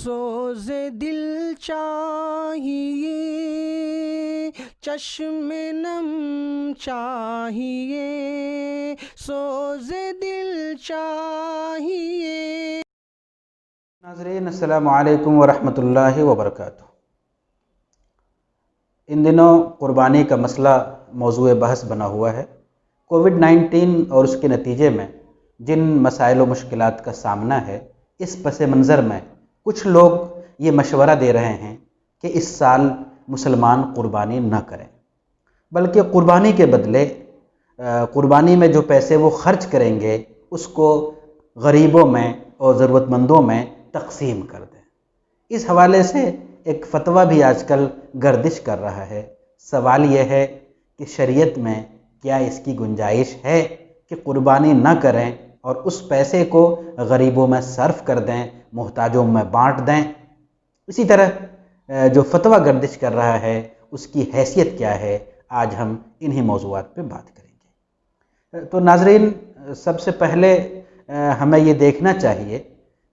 سوز دل چاہیے، چشم نم چاہیے، سوز دل چاہیے۔ ناظرین السلام علیکم ورحمۃ اللہ وبرکاتہ۔ ان دنوں قربانی کا مسئلہ موضوع بحث بنا ہوا ہے۔ کووڈ-19 اور اس کے نتیجے میں جن مسائل و مشکلات کا سامنا ہے، اس پس منظر میں کچھ لوگ یہ مشورہ دے رہے ہیں کہ اس سال مسلمان قربانی نہ کریں، بلکہ قربانی کے بدلے قربانی میں جو پیسے وہ خرچ کریں گے اس کو غریبوں میں اور ضرورت مندوں میں تقسیم کر دیں۔ اس حوالے سے ایک فتویٰ بھی آج کل گردش کر رہا ہے۔ سوال یہ ہے کہ شریعت میں کیا اس کی گنجائش ہے کہ قربانی نہ کریں اور اس پیسے کو غریبوں میں صرف کر دیں، محتاجوں میں بانٹ دیں؟ اسی طرح جو فتویٰ گردش کر رہا ہے اس کی حیثیت کیا ہے، آج ہم انہی موضوعات پہ بات کریں گے۔ تو ناظرین، سب سے پہلے ہمیں یہ دیکھنا چاہیے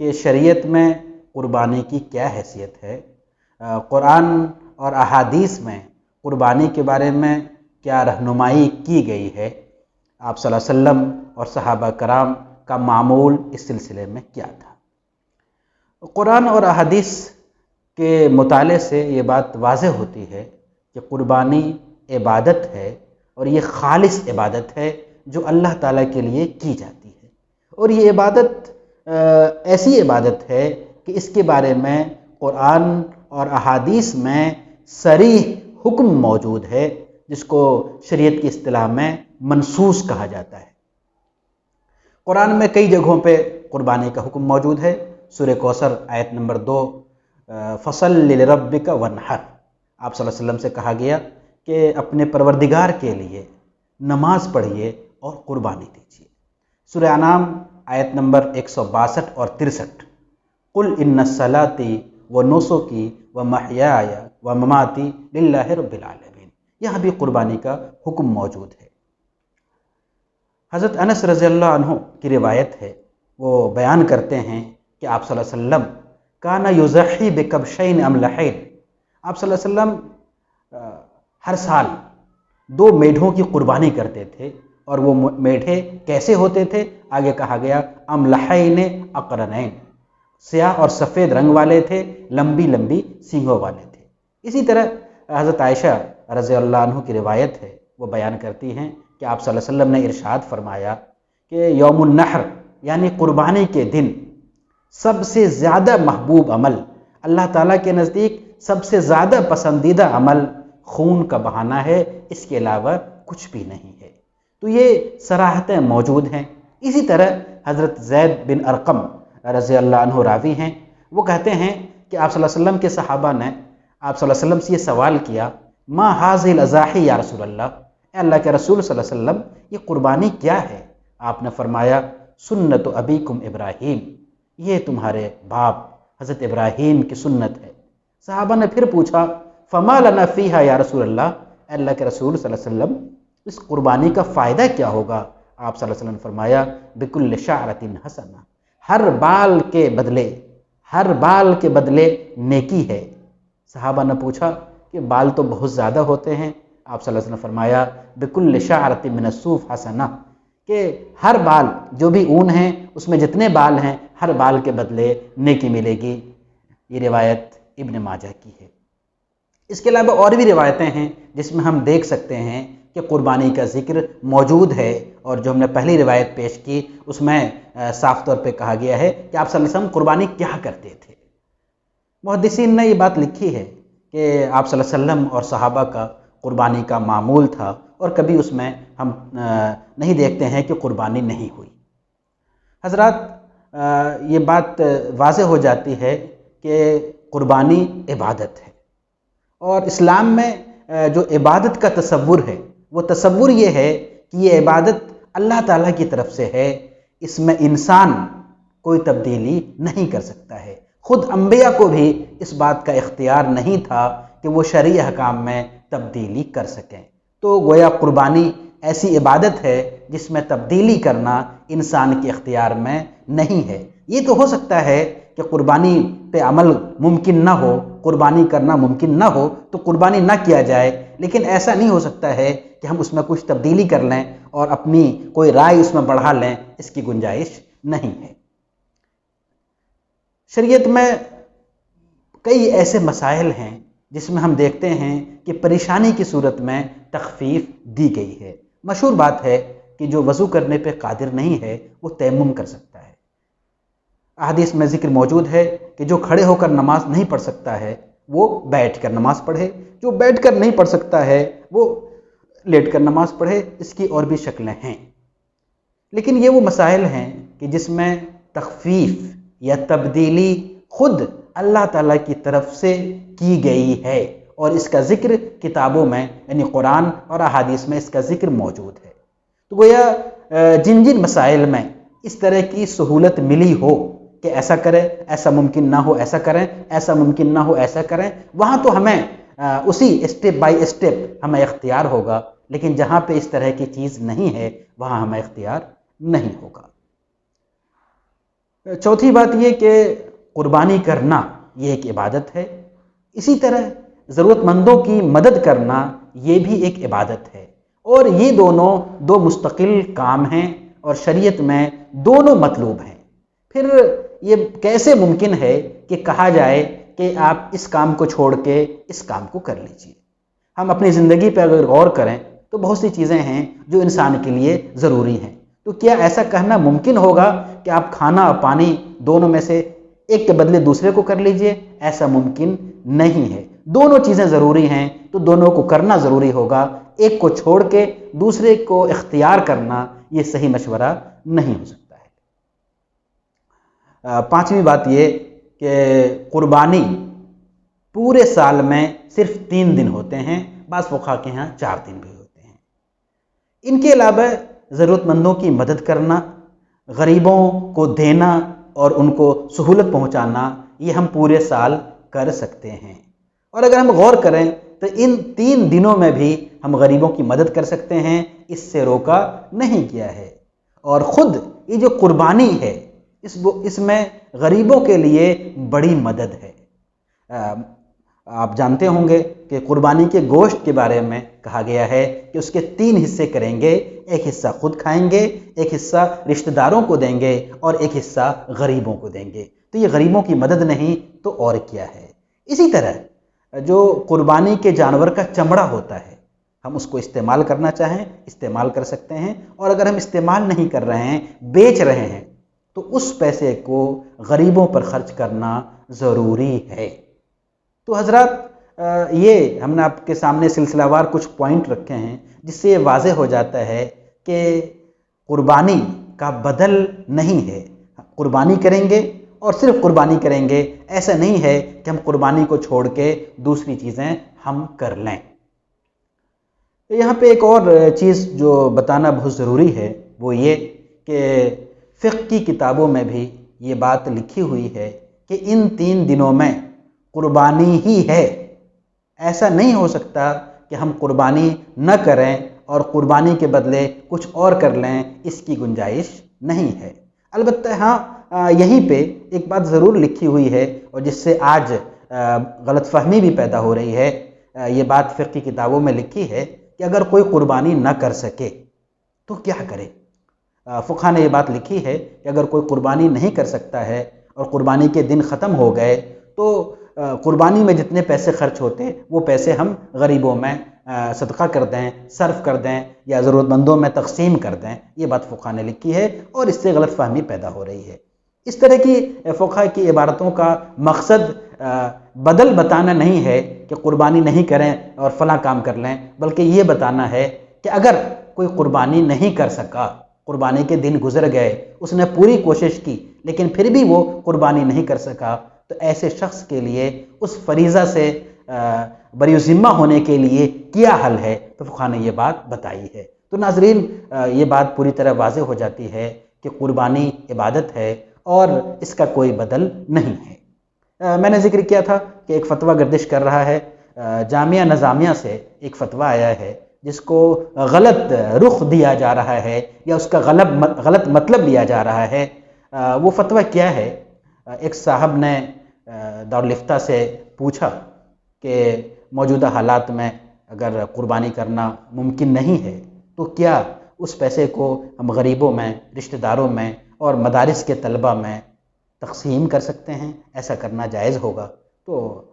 کہ شریعت میں قربانی کی کیا حیثیت ہے، قرآن اور احادیث میں قربانی کے بارے میں کیا رہنمائی کی گئی ہے، آپ صلی اللہ علیہ وسلم اور صحابہ کرام کا معمول اس سلسلے میں کیا تھا۔ قرآن اور احادیث کے مطالعے سے یہ بات واضح ہوتی ہے کہ قربانی عبادت ہے، اور یہ خالص عبادت ہے جو اللہ تعالیٰ کے لیے کی جاتی ہے، اور یہ عبادت ایسی عبادت ہے کہ اس کے بارے میں قرآن اور احادیث میں صریح حکم موجود ہے، جس کو شریعت کی اصطلاح میں منصوص کہا جاتا ہے۔ قرآن میں کئی جگہوں پہ قربانی کا حکم موجود ہے۔ سورہ کوثر آیت نمبر 2، فصل لربک وانحر، آپ صلی اللہ علیہ وسلم سے کہا گیا کہ اپنے پروردگار کے لیے نماز پڑھیے اور قربانی دیجیے۔ سورہ انعام آیت نمبر 162 اور 63، قل ان صلاتی ونسکی ومحیای ومماتی للہ رب العالمین، یہاں بھی قربانی کا حکم موجود ہے۔ حضرت انس رضی اللہ عنہ کی روایت ہے، وہ بیان کرتے ہیں کہ آپ صلی اللہ علیہ وسلم کان یضحی بکبشین املحین، آپ صلی اللہ علیہ وسلم ہر سال 2 میڑھوں کی قربانی کرتے تھے، اور وہ میڑھے کیسے ہوتے تھے؟ آگے کہا گیا املحین اقرنین، سیاہ اور سفید رنگ والے تھے، لمبی لمبی سینگوں والے تھے۔ اسی طرح حضرت عائشہ رضی اللہ عنہ کی روایت ہے، وہ بیان کرتی ہیں کہ آپ صلی اللہ علیہ وسلم نے ارشاد فرمایا کہ یوم النحر یعنی قربانی کے دن سب سے زیادہ محبوب عمل، اللہ تعالیٰ کے نزدیک سب سے زیادہ پسندیدہ عمل خون کا بہانا ہے، اس کے علاوہ کچھ بھی نہیں ہے۔ تو یہ صراحتیں موجود ہیں۔ اسی طرح حضرت زید بن ارقم رضی اللہ عنہ راوی ہیں، وہ کہتے ہیں کہ آپ صلی اللہ علیہ وسلم کے صحابہ نے آپ صلی اللہ علیہ وسلم سے یہ سوال کیا، ما هذه الاضاحی یا رسول اللہ، اے اللہ کے رسول صلی اللہ علیہ وسلم یہ قربانی کیا ہے؟ آپ نے فرمایا سنت ابیکم ابراہیم، یہ تمہارے باپ حضرت ابراہیم کی سنت ہے۔ صحابہ نے پھر پوچھا فما لنا فیہا یا رسول اللہ، اے اللہ کے رسول صلی اللہ علیہ وسلم اس قربانی کا فائدہ کیا ہوگا؟ آپ صلی اللہ علیہ وسلم نے فرمایا بکل شعرۃ حسنہ، ہر بال کے بدلے نیکی ہے۔ صحابہ نے پوچھا کہ بال تو بہت زیادہ ہوتے ہیں، آپ صلی اللہ علیہ وسلم نے فرمایا بکل شعرۃ من الصوف حسنہ، کہ ہر بال جو بھی اون ہیں اس میں جتنے بال ہیں ہر بال کے بدلے نیکی ملے گی۔ یہ روایت ابن ماجہ کی ہے۔ اس کے علاوہ اور بھی روایتیں ہیں جس میں ہم دیکھ سکتے ہیں کہ قربانی کا ذکر موجود ہے، اور جو ہم نے پہلی روایت پیش کی اس میں صاف طور پہ کہا گیا ہے کہ آپ صلی اللہ علیہ وسلم قربانی کیا کرتے تھے۔ محدثین نے یہ بات لکھی ہے کہ آپ صلی اللہ علیہ وسلم اور صحابہ کا قربانی کا معمول تھا، اور کبھی اس میں ہم نہیں دیکھتے ہیں کہ قربانی نہیں ہوئی۔ حضرات، یہ بات واضح ہو جاتی ہے کہ قربانی عبادت ہے، اور اسلام میں جو عبادت کا تصور ہے وہ تصور یہ ہے کہ یہ عبادت اللہ تعالیٰ کی طرف سے ہے، اس میں انسان کوئی تبدیلی نہیں کر سکتا ہے۔ خود انبیاء کو بھی اس بات کا اختیار نہیں تھا کہ وہ شرعی احکام میں تبدیلی کر سکیں۔ تو گویا قربانی ایسی عبادت ہے جس میں تبدیلی کرنا انسان کے اختیار میں نہیں ہے۔ یہ تو ہو سکتا ہے کہ قربانی پہ عمل ممکن نہ ہو، قربانی کرنا ممکن نہ ہو تو قربانی نہ کیا جائے، لیکن ایسا نہیں ہو سکتا ہے کہ ہم اس میں کچھ تبدیلی کر لیں اور اپنی کوئی رائے اس میں بڑھا لیں، اس کی گنجائش نہیں ہے۔ شریعت میں کئی ایسے مسائل ہیں جس میں ہم دیکھتے ہیں کہ پریشانی کی صورت میں تخفیف دی گئی ہے۔ مشہور بات ہے کہ جو وضو کرنے پہ قادر نہیں ہے وہ تیمم کر سکتا ہے۔ احادیث میں ذکر موجود ہے کہ جو کھڑے ہو کر نماز نہیں پڑھ سکتا ہے وہ بیٹھ کر نماز پڑھے، جو بیٹھ کر نہیں پڑھ سکتا ہے وہ لیٹ کر نماز پڑھے۔ اس کی اور بھی شکلیں ہیں، لیکن یہ وہ مسائل ہیں کہ جس میں تخفیف یا تبدیلی خود اللہ تعالیٰ کی طرف سے کی گئی ہے، اور اس کا ذکر کتابوں میں یعنی قرآن اور احادیث میں اس کا ذکر موجود ہے۔ تو گویا جن جن مسائل میں اس طرح کی سہولت ملی ہو کہ ایسا کریں، ایسا ممکن نہ ہو ایسا کریں، ایسا ممکن نہ ہو ایسا کریں، وہاں تو ہمیں اسی اسٹیپ بائی اسٹیپ ہمیں اختیار ہوگا، لیکن جہاں پہ اس طرح کی چیز نہیں ہے وہاں ہمیں اختیار نہیں ہوگا۔ چوتھی بات یہ کہ قربانی کرنا یہ ایک عبادت ہے، اسی طرح ضرورت مندوں کی مدد کرنا یہ بھی ایک عبادت ہے، اور یہ دونوں دو مستقل کام ہیں اور شریعت میں دونوں مطلوب ہیں۔ پھر یہ کیسے ممکن ہے کہ کہا جائے کہ آپ اس کام کو چھوڑ کے اس کام کو کر لیجئے؟ ہم اپنی زندگی پہ اگر غور کریں تو بہت سی چیزیں ہیں جو انسان کے لیے ضروری ہیں، تو کیا ایسا کہنا ممکن ہوگا کہ آپ کھانا اور پانی دونوں میں سے ایک کے بدلے دوسرے کو کر لیجئے؟ ایسا ممکن نہیں ہے۔ دونوں چیزیں ضروری ہیں تو دونوں کو کرنا ضروری ہوگا، ایک کو چھوڑ کے دوسرے کو اختیار کرنا یہ صحیح مشورہ نہیں ہو سکتا ہے۔ پانچویں بات یہ کہ قربانی پورے سال میں صرف 3 دن ہوتے ہیں، بعض فقہا کے ہاں 4 دن بھی ہوتے ہیں۔ ان کے علاوہ ضرورت مندوں کی مدد کرنا، غریبوں کو دینا اور ان کو سہولت پہنچانا یہ ہم پورے سال کر سکتے ہیں، اور اگر ہم غور کریں تو ان 3 دنوں میں بھی ہم غریبوں کی مدد کر سکتے ہیں، اس سے روکا نہیں گیا ہے۔ اور خود یہ جو قربانی ہے اس میں غریبوں کے لیے بڑی مدد ہے۔ آپ جانتے ہوں گے کہ قربانی کے گوشت کے بارے میں کہا گیا ہے کہ اس کے 3 حصے کریں گے، ایک حصہ خود کھائیں گے، ایک حصہ رشتہ داروں کو دیں گے اور ایک حصہ غریبوں کو دیں گے۔ تو یہ غریبوں کی مدد نہیں تو اور کیا ہے۔ اسی طرح جو قربانی کے جانور کا چمڑا ہوتا ہے ہم اس کو استعمال کرنا چاہیں استعمال کر سکتے ہیں، اور اگر ہم استعمال نہیں کر رہے ہیں بیچ رہے ہیں تو اس پیسے کو غریبوں پر خرچ کرنا ضروری ہے۔ تو حضرات یہ ہم نے آپ کے سامنے سلسلہ وار کچھ پوائنٹ رکھے ہیں جس سے یہ واضح ہو جاتا ہے کہ قربانی کا بدل نہیں ہے۔ قربانی کریں گے اور صرف قربانی کریں گے، ایسا نہیں ہے کہ ہم قربانی کو چھوڑ کے دوسری چیزیں ہم کر لیں۔ یہاں پہ ایک اور چیز جو بتانا بہت ضروری ہے وہ یہ کہ فقہ کی کتابوں میں بھی یہ بات لکھی ہوئی ہے کہ ان 3 دنوں میں قربانی ہی ہے، ایسا نہیں ہو سکتا کہ ہم قربانی نہ کریں اور قربانی کے بدلے کچھ اور کر لیں، اس کی گنجائش نہیں ہے۔ البتہ ہاں یہیں پہ ایک بات ضرور لکھی ہوئی ہے اور جس سے آج غلط فہمی بھی پیدا ہو رہی ہے۔ یہ بات فقہ کی کتابوں میں لکھی ہے کہ اگر کوئی قربانی نہ کر سکے تو کیا کرے۔ فقہ نے یہ بات لکھی ہے کہ اگر کوئی قربانی نہیں کر سکتا ہے اور قربانی کے دن ختم ہو گئے تو قربانی میں جتنے پیسے خرچ ہوتے ہیں وہ پیسے ہم غریبوں میں صدقہ کر دیں، صرف کر دیں یا ضرورت مندوں میں تقسیم کر دیں۔ یہ بات فقہ نے لکھی ہے اور اس سے غلط فہمی پیدا ہو رہی ہے۔ اس طرح کی فقہ کی عبارتوں کا مقصد بدل بتانا نہیں ہے کہ قربانی نہیں کریں اور فلاں کام کر لیں، بلکہ یہ بتانا ہے کہ اگر کوئی قربانی نہیں کر سکا، قربانی کے دن گزر گئے، اس نے پوری کوشش کی لیکن پھر بھی وہ قربانی نہیں کر سکا، تو ایسے شخص کے لیے اس فریضہ سے بری ذمہ ہونے کے لیے کیا حل ہے، تو فقہ نے یہ بات بتائی ہے۔ تو ناظرین یہ بات پوری طرح واضح ہو جاتی ہے کہ قربانی عبادت ہے اور اس کا کوئی بدل نہیں ہے۔ میں نے ذکر کیا تھا کہ ایک فتویٰ گردش کر رہا ہے، جامعہ نظامیہ سے ایک فتویٰ آیا ہے جس کو غلط رخ دیا جا رہا ہے یا اس کا غلط مطلب لیا جا رہا ہے۔ وہ فتویٰ کیا ہے؟ ایک صاحب نے دارالفتہ سے پوچھا کہ موجودہ حالات میں اگر قربانی کرنا ممکن نہیں ہے تو کیا اس پیسے کو ہم غریبوں میں، رشتہ داروں میں اور مدارس کے طلبہ میں تقسیم کر سکتے ہیں، ایسا کرنا جائز ہوگا؟ تو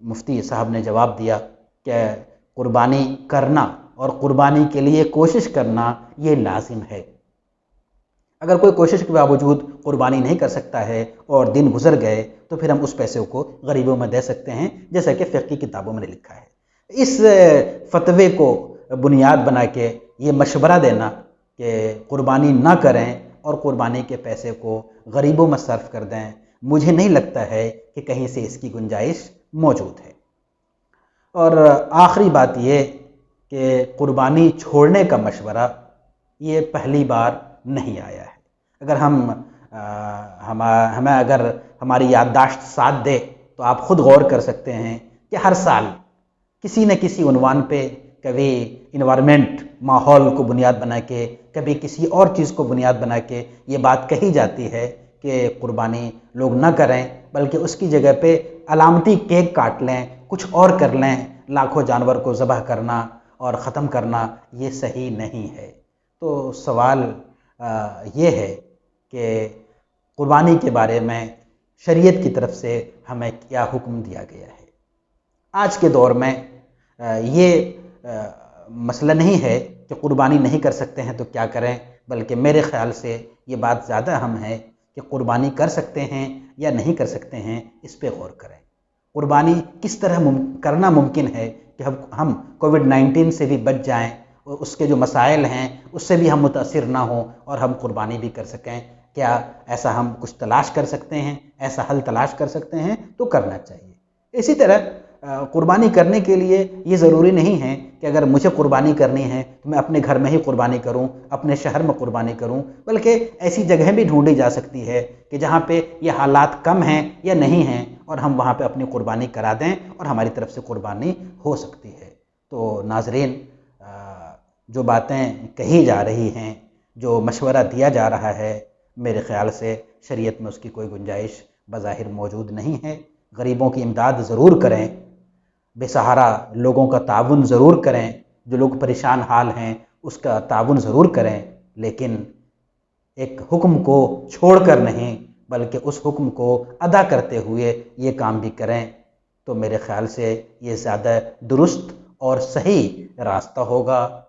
مفتی صاحب نے جواب دیا کہ قربانی کرنا اور قربانی کے لیے کوشش کرنا یہ لازم ہے۔ اگر کوئی کوشش کے باوجود قربانی نہیں کر سکتا ہے اور دن گزر گئے تو پھر ہم اس پیسے کو غریبوں میں دے سکتے ہیں، جیسا کہ فقہ کی کتابوں میں نے لکھا ہے۔ اس فتوے کو بنیاد بنا کے یہ مشورہ دینا کہ قربانی نہ کریں اور قربانی کے پیسے کو غریبوں میں صرف کر دیں، مجھے نہیں لگتا ہے کہ کہیں سے اس کی گنجائش موجود ہے۔ اور آخری بات یہ کہ قربانی چھوڑنے کا مشورہ یہ پہلی بار نہیں آیا ہے۔ اگر ہمیں اگر ہماری یادداشت ساتھ دے تو آپ خود غور کر سکتے ہیں کہ ہر سال کسی نہ کسی عنوان پہ کبھی انوائرمنٹ، ماحول کو بنیاد بنا کے، کبھی کسی اور چیز کو بنیاد بنا کے یہ بات کہی جاتی ہے کہ قربانی لوگ نہ کریں، بلکہ اس کی جگہ پہ علامتی کیک کاٹ لیں، کچھ اور کر لیں۔ لاکھوں جانور کو ذبح کرنا اور ختم کرنا یہ صحیح نہیں ہے۔ تو سوال یہ ہے کہ قربانی کے بارے میں شریعت کی طرف سے ہمیں کیا حکم دیا گیا ہے؟ آج کے دور میں یہ مسئلہ نہیں ہے کہ قربانی نہیں کر سکتے ہیں تو کیا کریں، بلکہ میرے خیال سے یہ بات زیادہ اہم ہے کہ قربانی کر سکتے ہیں یا نہیں کر سکتے ہیں، اس پہ غور کریں۔ قربانی کس طرح کرنا ممکن ہے کہ ہم کووڈ-19 سے بھی بچ جائیں اور اس کے جو مسائل ہیں اس سے بھی ہم متاثر نہ ہوں اور ہم قربانی بھی کر سکیں؟ کیا ایسا ہم کچھ تلاش کر سکتے ہیں، ایسا حل تلاش کر سکتے ہیں؟ تو کرنا چاہیے۔ اسی طرح قربانی کرنے کے لیے یہ ضروری نہیں ہے کہ اگر مجھے قربانی کرنی ہے تو میں اپنے گھر میں ہی قربانی کروں، اپنے شہر میں قربانی کروں، بلکہ ایسی جگہیں بھی ڈھونڈی جا سکتی ہے کہ جہاں پہ یہ حالات کم ہیں یا نہیں ہیں اور ہم وہاں پہ اپنی قربانی کرا دیں اور ہماری طرف سے قربانی ہو سکتی ہے۔ تو ناظرین، جو باتیں کہی جا رہی ہیں، جو مشورہ دیا جا رہا ہے، میرے خیال سے شریعت میں اس کی کوئی گنجائش بظاہر موجود نہیں ہے۔ غریبوں کی امداد ضرور کریں، بے سہارا لوگوں کا تعاون ضرور کریں، جو لوگ پریشان حال ہیں اس کا تعاون ضرور کریں، لیکن ایک حکم کو چھوڑ کر نہیں بلکہ اس حکم کو ادا کرتے ہوئے یہ کام بھی کریں، تو میرے خیال سے یہ زیادہ درست اور صحیح راستہ ہوگا۔